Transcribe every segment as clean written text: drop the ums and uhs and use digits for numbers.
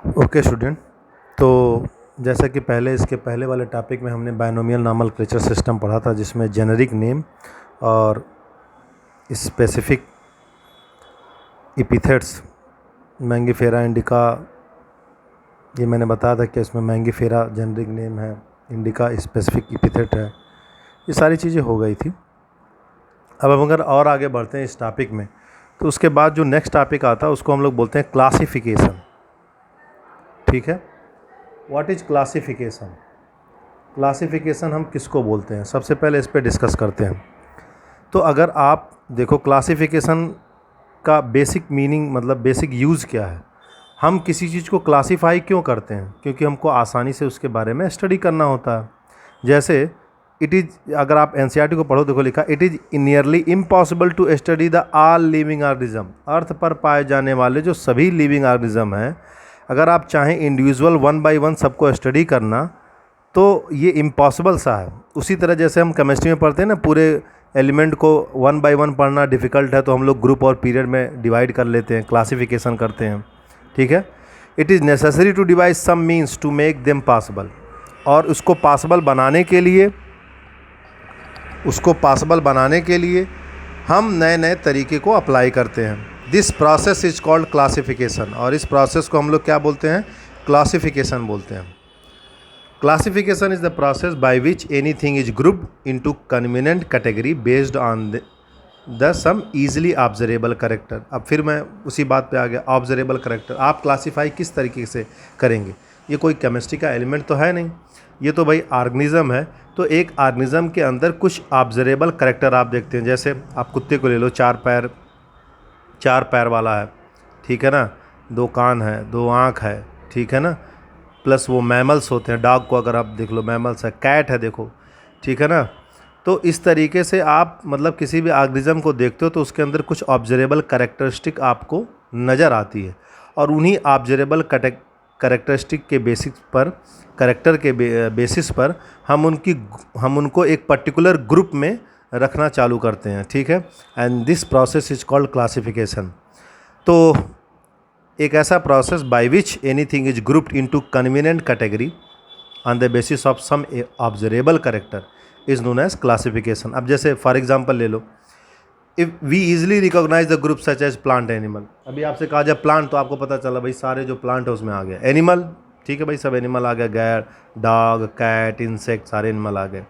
Okay student, तो जैसा कि इसके पहले वाले टॉपिक में हमने बायनोमियल नॉमेनक्लेचर सिस्टम पढ़ा था, जिसमें जेनेरिक नेम और स्पेसिफिक एपिथेट्स मैंगीफेरा इंडिका, ये मैंने बताया था कि इसमें मैंगीफेरा जेनेरिक नेम है, इंडिका स्पेसिफिक एपिथेट है। ये सारी चीज़ें हो गई थी। अब हम अगर और आगे बढ़ते हैं इस टॉपिक में, तो उसके बाद जो नेक्स्ट टॉपिक आता है उसको हम लोग बोलते हैं क्लासिफिकेशन। ठीक है, व्हाट इज क्लासिफिकेशन? क्लासिफिकेशन हम किसको बोलते हैं, सबसे पहले इस पे डिस्कस करते हैं। तो अगर आप देखो, क्लासिफिकेशन का बेसिक मीनिंग मतलब बेसिक यूज़ क्या है। हम किसी चीज़ को क्लासिफाई क्यों करते हैं? क्योंकि हमको आसानी से उसके बारे में स्टडी करना होता है। जैसे इट इज़, अगर आप एनसीईआरटी को पढ़ो, देखो लिखा, it is nearly impossible to study the all living organism. Earth पर पाए जाने वाले जो सभी लिविंग ऑर्गेनिज्म हैं, अगर आप चाहें इंडिविजुअल वन बाय वन सबको स्टडी करना, तो ये इम्पॉसिबल सा है। उसी तरह जैसे हम केमिस्ट्री में पढ़ते हैं ना, पूरे एलिमेंट को वन बाय वन पढ़ना डिफ़िकल्ट है, तो हम लोग ग्रुप और पीरियड में डिवाइड कर लेते हैं, क्लासिफिकेशन करते हैं। ठीक है, it is necessary to devise some means to make them possible. और उसको पॉसिबल बनाने के लिए हम नए नए तरीके को अप्लाई करते हैं। This process is called classification. और इस प्रोसेस को हम लोग क्या बोलते हैं? क्लासिफिकेशन बोलते हैं। Classification is the process by which anything is grouped into convenient category based on the some easily observable character. अब फिर मैं उसी बात पे आ गया, ऑब्जरेबल करेक्टर। आप क्लासीफाई किस तरीके से करेंगे? ये कोई केमिस्ट्री का एलिमेंट तो है नहीं, ये तो भाई ऑर्गेनिज्म है। तो एक ऑर्गेनिज्म के अंदर कुछ ऑब्जरेबल करेक्टर आप देखते हैं। जैसे आप कुत्ते को ले लो, चार पैर वाला है, ठीक है ना, दो कान है, दो आँख है, ठीक है ना, प्लस वो मैमल्स होते हैं। डॉग को अगर आप देख लो, मैमल्स है। कैट है, देखो, ठीक है ना। तो इस तरीके से आप मतलब किसी भी ऑर्गेनिज्म को देखते हो तो उसके अंदर कुछ ऑब्जरेबल कैरेक्टरिस्टिक आपको नज़र आती है, और उन्हीं ऑब्जरेबल कैरेक्टरिस्टिक के बेसिस पर हम उनको एक पर्टिकुलर ग्रुप में रखना चालू करते हैं। ठीक है, and this process is called classification. तो एक ऐसा process by which anything is grouped into convenient category on the basis of some observable character is known as classification. अब जैसे फॉर एग्जांपल ले लो, if we easily recognize the group such as plant animal. अभी आपसे कहा जाए plant, तो आपको पता चला भाई सारे जो प्लांट है उसमें आ गया। एनिमल, ठीक है भाई, सब एनिमल आ गया, गैर, डॉग, कैट, इंसेक्ट, सारे एनिमल आ गए।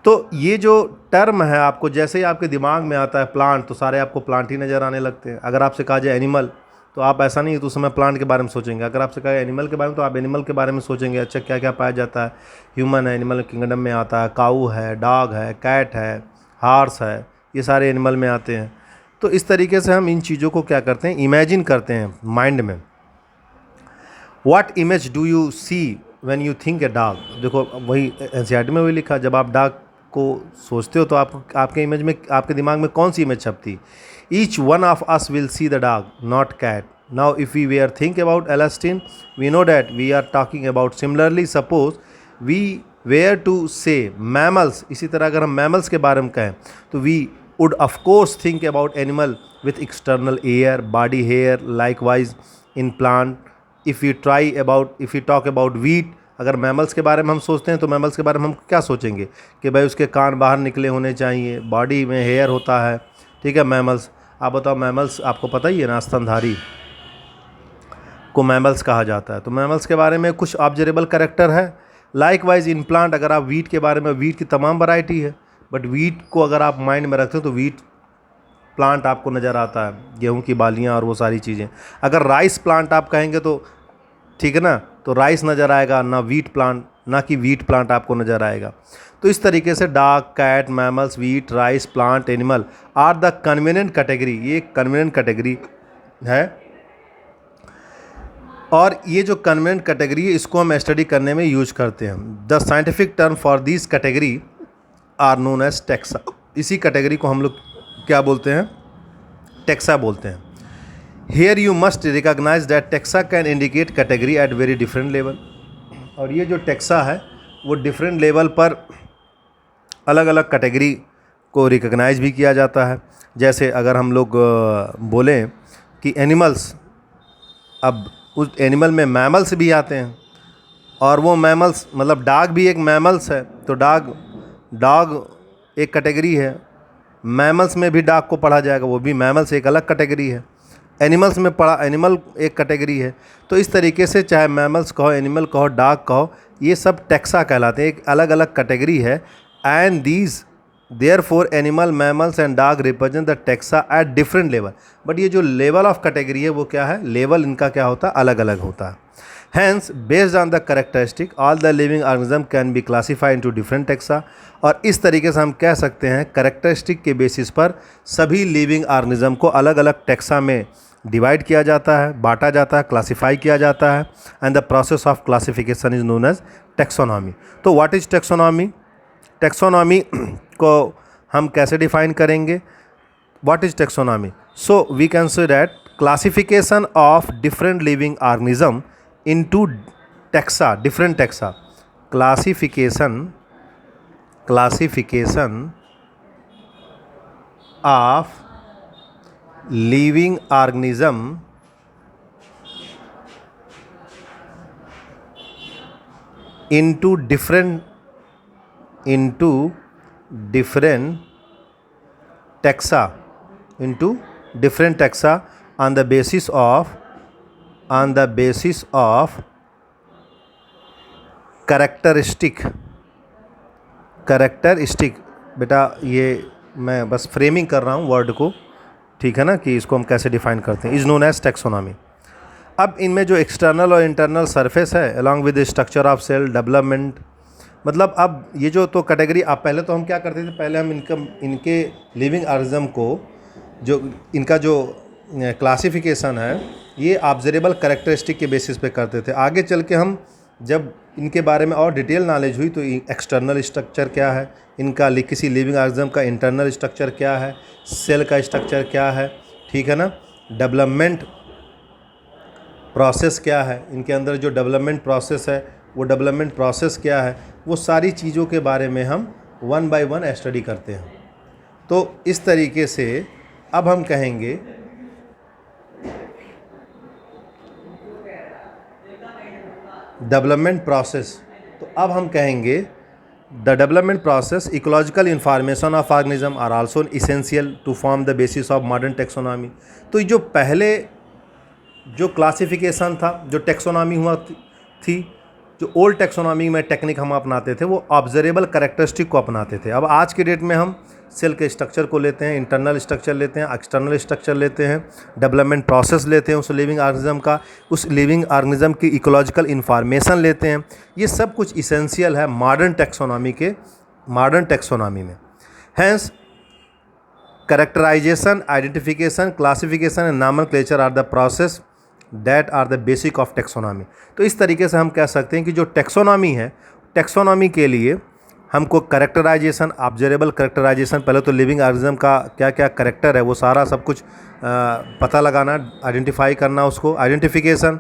तो ये जो टर्म है, आपको जैसे ही आपके दिमाग में आता है प्लांट, तो सारे आपको प्लांट ही नज़र आने लगते हैं। अगर आपसे कहा जाए एनिमल, तो आप ऐसा नहीं है तो उस समय प्लांट के बारे में सोचेंगे। अगर आपसे कहा एनिमल के बारे में, तो आप एनिमल के बारे में सोचेंगे। अच्छा, क्या क्या पाया जाता है? ह्यूमन है, एनिमल किंगडम में आता है, काऊ है, डॉग है, कैट है, हार्स है, ये सारे एनिमल में आते हैं। तो इस तरीके से हम इन चीज़ों को क्या करते हैं, इमेजिन करते हैं माइंड में। What image do you see when you think a dog? देखो वही एनसीईआरटी में वही लिखा, जब आप डॉग को सोचते हो तो आपके इमेज में, आपके दिमाग में कौन सी इमेज छपती? Each one of us will see the dog, not cat. Now if we were think about Alsatian, we know that we are talking about. Similarly suppose we were to say mammals, इसी तरह अगर हम mammals के बारे में कहें तो we would of course think about animal with external ear, body hair, likewise in plant. If you talk about wheat, अगर मैमल्स के बारे में हम सोचते हैं तो मैमल्स के बारे में हम क्या सोचेंगे कि भाई उसके कान बाहर निकले होने चाहिए, बॉडी में हेयर होता है, ठीक है। मैमल्स, आप बताओ, मैमल्स आपको पता ही है ना, स्तनधारी को मैमल्स कहा जाता है। तो मैमल्स के बारे में कुछ ऑब्जरेबल कैरेक्टर है। लाइकवाइज इन प्लांट, अगर आप वीट के बारे में, वीट की तमाम वैरायटी है, बट वीट को अगर आप माइंड में रखते हो तो वीट प्लांट आपको नज़र आता है, गेहूं की बालियां और वो सारी चीज़ें। अगर राइस प्लांट आप कहेंगे तो ठीक है ना, तो राइस नज़र आएगा, ना वीट प्लांट, ना कि वीट प्लांट आपको नज़र आएगा। तो इस तरीके से dog, cat, mammals, wheat, rice, plant, animal are the convenient category. ये कन्वीनिएंट कैटेगरी है, और ये जो कन्वीनिएंट कैटेगरी है इसको हम स्टडी करने में यूज करते हैं। The scientific term for this category are known as taxa. इसी कैटेगरी को हम लोग क्या बोलते हैं? टेक्सा बोलते हैं। Here you must recognize that taxa can indicate category at very different level। और ये जो टेक्सा है वो डिफरेंट लेवल पर अलग अलग कैटेगरी को रिकॉग्नाइज भी किया जाता है। जैसे अगर हम लोग बोलें कि एनिमल्स, अब उस एनिमल में मैमल्स भी आते हैं, और वो मैमल्स मतलब डॉग भी एक मैमल्स है, तो डॉग एक कैटेगरी है। मैमल्स में भी डॉग को पढ़ा जाएगा, वो भी मैमल्स एक अलग कैटेगरी है। एनिमल्स में पढ़ा एनिमल एक कैटेगरी है। तो इस तरीके से चाहे मैमल्स कहो, एनिमल कहो, डॉग कहो, ये सब टैक्सा कहलाते हैं, एक अलग अलग कैटेगरी है। And these therefore animal, mammals and dog represent the taxa at different level. But ये जो लेवल ऑफ कैटेगरी है वो क्या है, लेवल इनका क्या होता है, अलग अलग होता है। Hence, based on the characteristic, all the living organism can be classified into different taxa। और इस तरीके से हम कह सकते हैं कैरेक्टरिस्टिक के बेसिस पर सभी लिविंग ऑर्गेनिज्म को अलग अलग टैक्सा में डिवाइड किया जाता है, बांटा जाता है, क्लासिफाई किया जाता है। And the process of classification is known as taxonomy. तो व्हाट इज टैक्सोनॉमी? टैक्सोनॉमी को हम कैसे डिफाइन करेंगे? What is taxonomy? So we can say that classification of different living organism into taxa, different taxa, classification of living organism into different taxa on the basis of characteristic. बेटा ये मैं बस framing कर रहा हूँ word को, ठीक है ना, कि इसको हम कैसे डिफाइन करते हैं। Is known as taxonomy. अब इनमें जो एक्सटर्नल और इंटरनल सरफेस है along with the structure of cell development, मतलब अब ये जो तो कैटेगरी, आप पहले तो हम क्या करते थे, पहले हम इनके लिविंग ऑर्गेनिज्म को जो इनका जो क्लासिफिकेशन है ये ऑब्जर्वेबल कैरेक्टरिस्टिक के बेसिस पे करते थे। आगे चल के हम जब इनके बारे में और डिटेल नॉलेज हुई तो एक्सटर्नल स्ट्रक्चर क्या है इनका, किसी लिविंग ऑर्गेनिज्म का इंटरनल स्ट्रक्चर क्या है, सेल का स्ट्रक्चर क्या है, ठीक है ना, डेवलपमेंट प्रोसेस क्या है, इनके अंदर जो डेवलपमेंट प्रोसेस है वो डेवलपमेंट प्रोसेस क्या है, वो सारी चीज़ों के बारे में हम वन बाय वन स्टडी करते हैं। तो इस तरीके से अब हम कहेंगे डेवलपमेंट प्रोसेस, तो अब हम कहेंगे the development process ecological information of organism are also essential to form the basis of modern taxonomy. तो जो पहले जो क्लासिफिकेशन था, जो टेक्सोनॉमी हुआ थी, जो ओल्ड टेक्सोनॉमी में टेक्निक हम अपनाते थे वो ऑब्जर्वेबल कैरेक्टरिस्टिक को अपनाते थे। अब आज के डेट में हम सेल के स्ट्रक्चर को लेते हैं, इंटरनल स्ट्रक्चर लेते हैं, एक्सटर्नल स्ट्रक्चर लेते हैं, डेवलपमेंट प्रोसेस लेते हैं उस लिविंग ऑर्गेनिज्म का, उस लिविंग ऑर्गेनिज्म की इकोलॉजिकल इंफॉर्मेशन लेते हैं। ये सब कुछ इसेंशियल है मॉडर्न टेक्सोनॉमी में। Hence characterisation, identification, classification and nomenclature are the process that are the basic of taxonomy. तो इस तरीके से हम कह सकते हैं कि जो टेक्सोनॉमी है, टेक्सोनॉमी के लिए हमको कैरेक्टराइजेशन, ऑब्जर्वेबल कैरेक्टराइजेशन, पहले तो लिविंग ऑर्गेनिज्म का क्या क्या कैरेक्टर है वो सारा सब कुछ पता लगाना, आइडेंटिफाई करना उसको, आइडेंटिफिकेशन,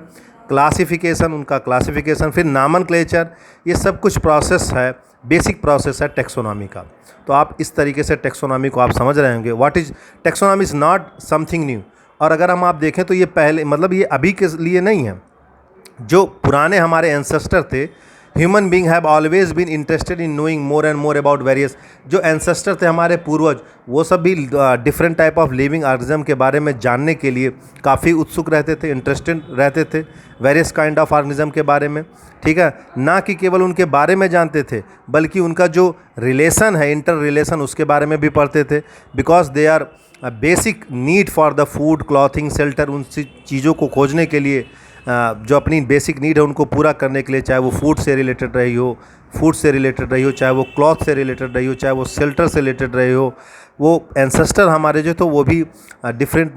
क्लासिफिकेशन, उनका क्लासिफिकेशन, फिर नॉमेनक्लेचर, ये सब कुछ प्रोसेस है, बेसिक प्रोसेस है टेक्सोनॉमी का। तो आप इस तरीके से टेक्सोनॉमी को आप समझ रहे होंगे। What is taxonomy is not something new. और अगर हम आप देखें तो ये पहले मतलब ये अभी के लिए नहीं है, जो पुराने हमारे एंसेस्टर थे, human being have always been interested in knowing more and more about various, जो एंसेस्टर थे हमारे पूर्वज, वो सब भी different type of living organism के बारे में जानने के लिए काफ़ी उत्सुक रहते थे, इंटरेस्टेड रहते थे वेरियस काइंड ऑफ ऑर्गेनिज्म के बारे में, ठीक है। ना कि केवल उनके बारे में जानते थे बल्कि उनका जो रिलेशन है, इंटर रिलेशन, उसके बारे में भी पढ़ते थे। Because they are basic need for the food, clothing, shelter, उन चीज़ों को खोजने के लिए, जो अपनी बेसिक नीड है उनको पूरा करने के लिए, चाहे वो फूड से रिलेटेड रही हो, चाहे वो क्लॉथ से रिलेटेड रही हो, चाहे वो शेल्टर से रिलेटेड रही हो, वो एंसेस्टर हमारे जो तो वो भी डिफरेंट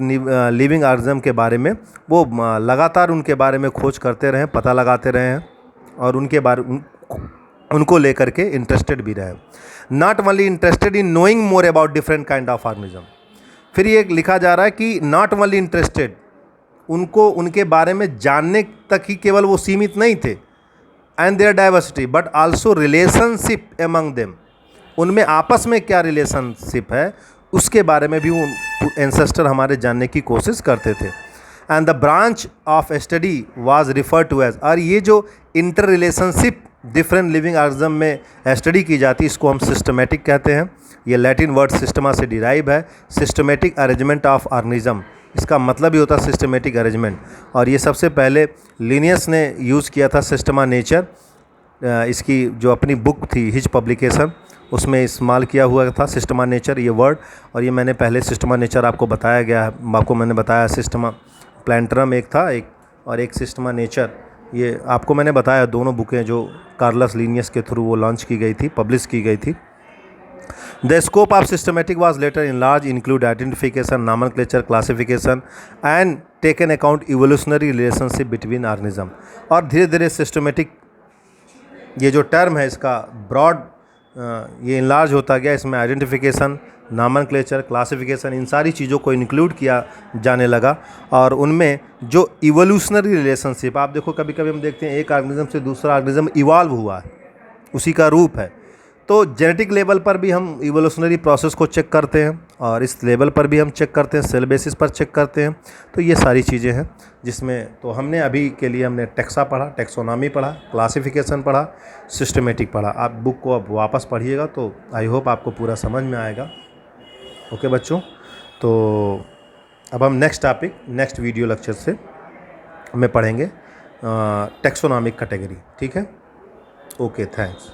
लिविंग ऑर्गेनिज्म के बारे में वो लगातार उनके बारे में खोज करते रहे, पता लगाते रहे हैं और उनके बारे उनको लेकर के इंटरेस्टेड भी रहे। Not only interested in knowing more about different kind of organism. फिर ये लिखा जा रहा है कि नॉट ओनली इंटरेस्टेड, उनको उनके बारे में जानने तक ही केवल वो सीमित नहीं थे, and their diversity, but also relationship among them, उनमें आपस में क्या रिलेशनशिप है उसके बारे में भी वो एंसेस्टर हमारे जानने की कोशिश करते थे। And the branch of study was refer to as, और ये जो inter relationship different living organism में स्टडी की जाती है इसको हम सिस्टमेटिक कहते हैं। ये लैटिन वर्ड सिस्टमा से डिराइव है, सिस्टमेटिक अरेंजमेंट ऑफ ऑर्गेनिज्म, इसका मतलब ही होता है सिस्टमेटिक अरेंजमेंट। और ये सबसे पहले लिनियस ने यूज़ किया था सिस्टमा नेचर, इसकी जो अपनी बुक थी हिज पब्लिकेशन उसमें इस्तेमाल किया हुआ था सिस्टमा नेचर ये वर्ड। और ये मैंने पहले सिस्टमा नेचर आपको बताया गया है, आपको मैंने बताया सिस्टमा प्लांटरम एक था एक, और एक सिस्टमा नेचर, ये आपको मैंने बताया दोनों बुकें जो कार्लस लिनियस के थ्रू वो लॉन्च की गई थी, पब्लिश की गई थी। The scope of systematic was later in large include identification, nomenclature, classification and taken account evolutionary relationship between organism. और धीरे धीरे सिस्टमेटिक ये जो टर्म है इसका ब्रॉड ये इनलार्ज होता गया, इसमें आइडेंटिफिकेशन, नॉमेनक्लेचर, क्लासिफिकेशन इन सारी चीज़ों को इंक्लूड किया जाने लगा। और उनमें जो इवोल्यूशनरी रिलेशनशिप, आप देखो कभी कभी हम देखते हैं एक ऑर्गेनिज्म से दूसरा ऑर्गेनिज्म इवॉल्व हुआ है, उसी का रूप है, तो जेनेटिक लेवल पर भी हम इवोल्यूशनरी प्रोसेस को चेक करते हैं और इस लेवल पर भी हम चेक करते हैं, सेल बेसिस पर चेक करते हैं। तो ये सारी चीज़ें हैं जिसमें तो हमने अभी के लिए हमने टेक्सा पढ़ा, टेक्सोनॉमी पढ़ा, क्लासिफिकेशन पढ़ा, सिस्टमेटिक पढ़ा। आप बुक को अब वापस पढ़िएगा तो आई होप आपको पूरा समझ में आएगा। ओके बच्चों, तो अब हम next topic next video lecture से में पढ़ेंगे टेक्सोनॉमिक कैटेगरी, ठीक है। Okay, thanks.